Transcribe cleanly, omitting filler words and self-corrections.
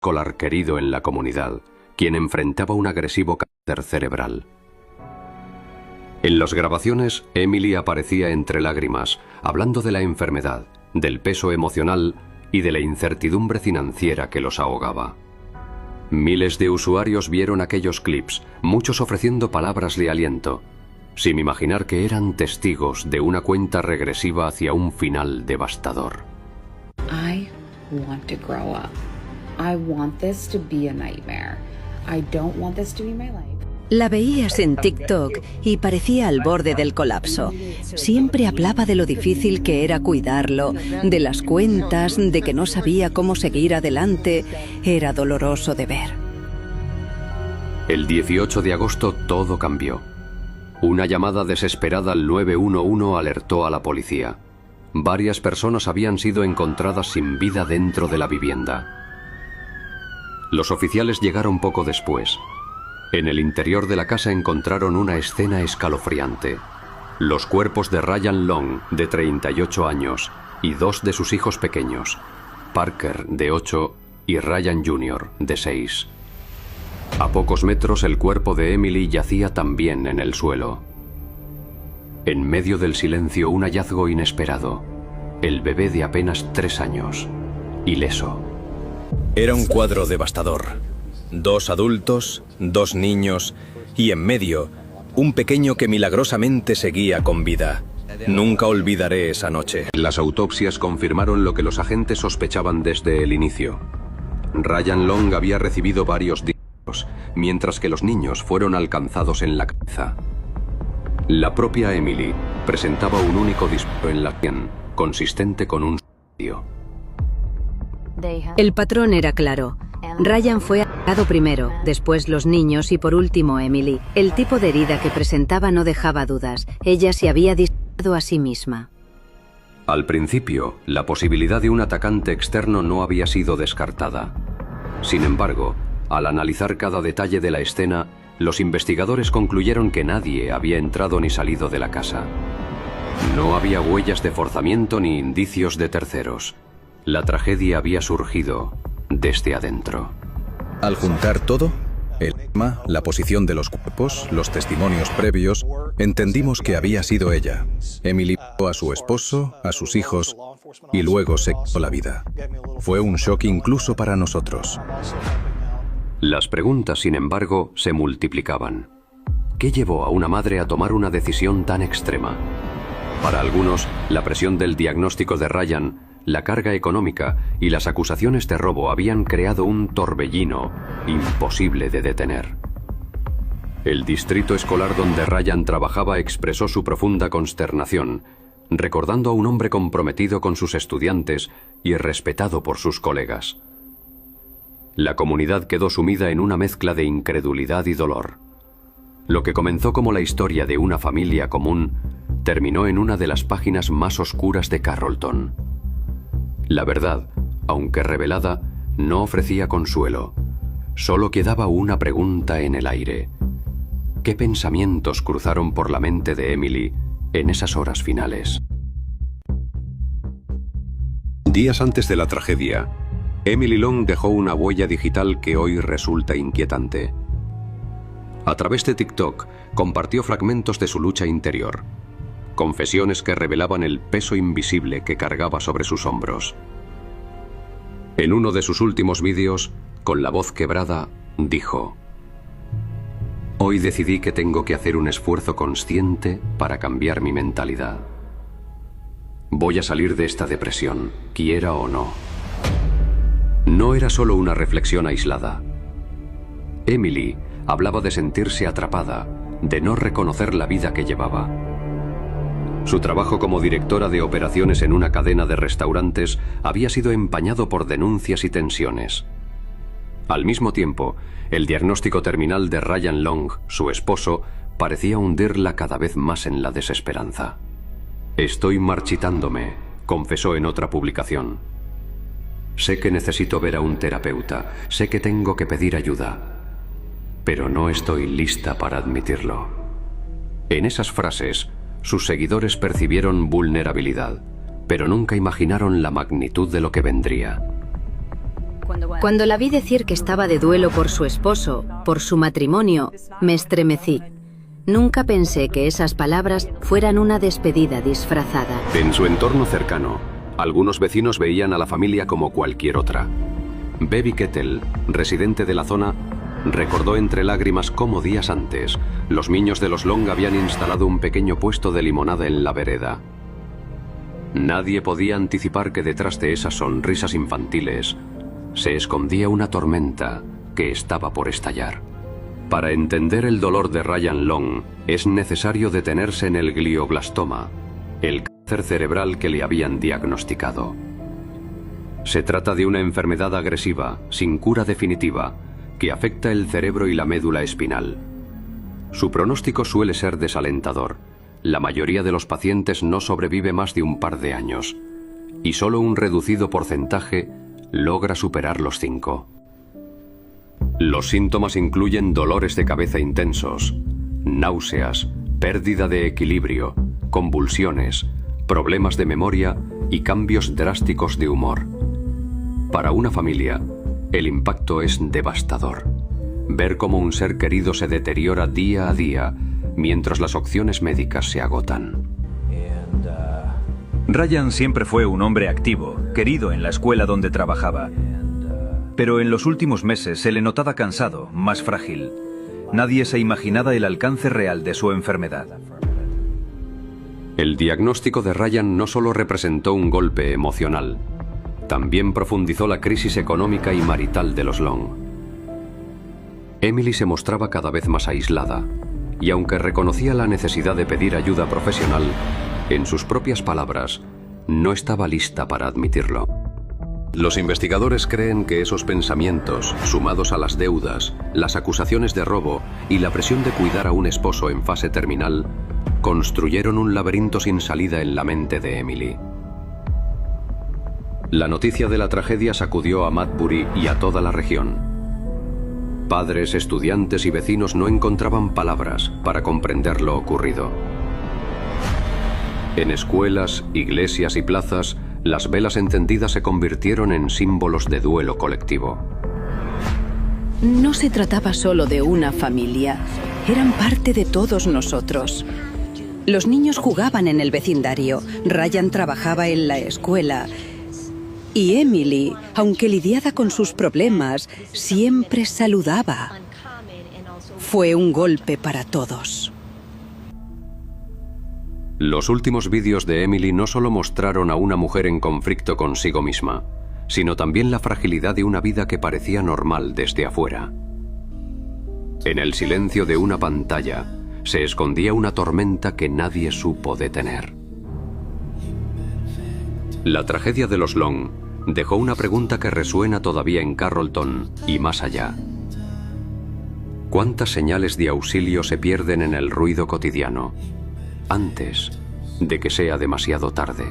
escolar querido en la comunidad, quien enfrentaba un agresivo cáncer cerebral. En las grabaciones, Emily aparecía entre lágrimas, hablando de la enfermedad, del peso emocional y de la incertidumbre financiera que los ahogaba. Miles de usuarios vieron aquellos clips, muchos ofreciendo palabras de aliento, sin imaginar que eran testigos de una cuenta regresiva hacia un final devastador. I want to grow up. I want this to be a nightmare. I don't want this to be my life. La veías en TikTok y parecía al borde del colapso. Siempre hablaba de lo difícil que era cuidarlo, de las cuentas, de que no sabía cómo seguir adelante. Era doloroso de ver. El 18 de agosto todo cambió. Una llamada desesperada al 911 alertó a la policía. Varias personas habían sido encontradas sin vida dentro de la vivienda. Los oficiales llegaron poco después. En el interior de la casa encontraron una escena escalofriante. Los cuerpos de Ryan Long, de 38 años, y dos de sus hijos pequeños, Parker, de 8, y Ryan Jr., de 6. A pocos metros el cuerpo de Emily yacía también en el suelo. En medio del silencio, un hallazgo inesperado. El bebé de apenas 3 años, ileso. Era un cuadro devastador. 2 adultos, 2 niños y en medio, un pequeño que milagrosamente seguía con vida. Nunca olvidaré esa noche. Las autopsias confirmaron lo que los agentes sospechaban desde el inicio. Ryan Long había recibido varios disparos, mientras que los niños fueron alcanzados en la cabeza. La propia Emily presentaba un único disparo en la sien, consistente con un suicidio. El patrón era claro. Ryan fue atacado primero, después los niños y por último Emily. El tipo de herida que presentaba no dejaba dudas. Ella se había disparado a sí misma. Al principio, la posibilidad de un atacante externo no había sido descartada. Sin embargo, al analizar cada detalle de la escena, los investigadores concluyeron que nadie había entrado ni salido de la casa. No había huellas de forzamiento ni indicios de terceros. La tragedia había surgido desde adentro. Al juntar todo, el arma, la posición de los cuerpos, los testimonios previos, entendimos que había sido ella. Emily mató a su esposo, a sus hijos, y luego se quitó la vida. Fue un shock incluso para nosotros. Las preguntas, sin embargo, se multiplicaban. ¿Qué llevó a una madre a tomar una decisión tan extrema? Para algunos, la presión del diagnóstico de Ryan, la carga económica y las acusaciones de robo habían creado un torbellino imposible de detener. El distrito escolar donde Ryan trabajaba expresó su profunda consternación, recordando a un hombre comprometido con sus estudiantes y respetado por sus colegas. La comunidad quedó sumida en una mezcla de incredulidad y dolor. Lo que comenzó como la historia de una familia común, terminó en una de las páginas más oscuras de Carrollton. La verdad, aunque revelada, no ofrecía consuelo. Solo quedaba una pregunta en el aire. ¿Qué pensamientos cruzaron por la mente de Emily en esas horas finales? Días antes de la tragedia, Emily Long dejó una huella digital que hoy resulta inquietante. A través de TikTok, compartió fragmentos de su lucha interior. Confesiones que revelaban el peso invisible que cargaba sobre sus hombros. En uno de sus últimos vídeos, con la voz quebrada, dijo: «Hoy decidí que tengo que hacer un esfuerzo consciente para cambiar mi mentalidad. Voy a salir de esta depresión, quiera o no». No era solo una reflexión aislada. Emily hablaba de sentirse atrapada, de no reconocer la vida que llevaba. Su trabajo como directora de operaciones en una cadena de restaurantes había sido empañado por denuncias y tensiones. Al mismo tiempo, el diagnóstico terminal de Ryan Long, su esposo, parecía hundirla cada vez más en la desesperanza. «Estoy marchitándome», confesó en otra publicación. «Sé que necesito ver a un terapeuta, sé que tengo que pedir ayuda, pero no estoy lista para admitirlo». En esas frases, sus seguidores percibieron vulnerabilidad, pero nunca imaginaron la magnitud de lo que vendría. Cuando la vi decir que estaba de duelo por su esposo, por su matrimonio, me estremecí. Nunca pensé que esas palabras fueran una despedida disfrazada. En su entorno cercano, algunos vecinos veían a la familia como cualquier otra. Baby Kettle, residente de la zona, recordó entre lágrimas cómo días antes los niños de los Long habían instalado un pequeño puesto de limonada en la vereda. Nadie podía anticipar que detrás de esas sonrisas infantiles se escondía una tormenta que estaba por estallar. Para entender el dolor de Ryan Long es necesario detenerse en el glioblastoma, el cáncer cerebral que le habían diagnosticado. Se trata de una enfermedad agresiva, sin cura definitiva, que afecta el cerebro y la médula espinal. Su pronóstico suele ser desalentador. La mayoría de los pacientes no sobrevive más de un par de años, y solo un reducido porcentaje logra superar los 5. Los síntomas incluyen dolores de cabeza intensos, náuseas, pérdida de equilibrio, convulsiones, problemas de memoria y cambios drásticos de humor. Para una familia, el impacto es devastador. Ver cómo un ser querido se deteriora día a día mientras las opciones médicas se agotan. Ryan siempre fue un hombre activo, querido en la escuela donde trabajaba. Pero en los últimos meses se le notaba cansado, más frágil. Nadie se imaginaba el alcance real de su enfermedad. El diagnóstico de Ryan no solo representó un golpe emocional, también profundizó la crisis económica y marital de los Long. Emily se mostraba cada vez más aislada, y aunque reconocía la necesidad de pedir ayuda profesional, en sus propias palabras, no estaba lista para admitirlo. Los investigadores creen que esos pensamientos, sumados a las deudas, las acusaciones de robo y la presión de cuidar a un esposo en fase terminal, construyeron un laberinto sin salida en la mente de Emily. La noticia de la tragedia sacudió a Madbury y a toda la región. Padres, estudiantes y vecinos no encontraban palabras para comprender lo ocurrido. En escuelas, iglesias y plazas, las velas encendidas se convirtieron en símbolos de duelo colectivo. No se trataba solo de una familia, eran parte de todos nosotros. Los niños jugaban en el vecindario, Ryan trabajaba en la escuela y Emily, aunque lidiaba con sus problemas, siempre saludaba. Fue un golpe para todos. Los últimos vídeos de Emily no solo mostraron a una mujer en conflicto consigo misma, sino también la fragilidad de una vida que parecía normal desde afuera. En el silencio de una pantalla se escondía una tormenta que nadie supo detener. La tragedia de los Long dejó una pregunta que resuena todavía en Carrollton y más allá. ¿Cuántas señales de auxilio se pierden en el ruido cotidiano antes de que sea demasiado tarde?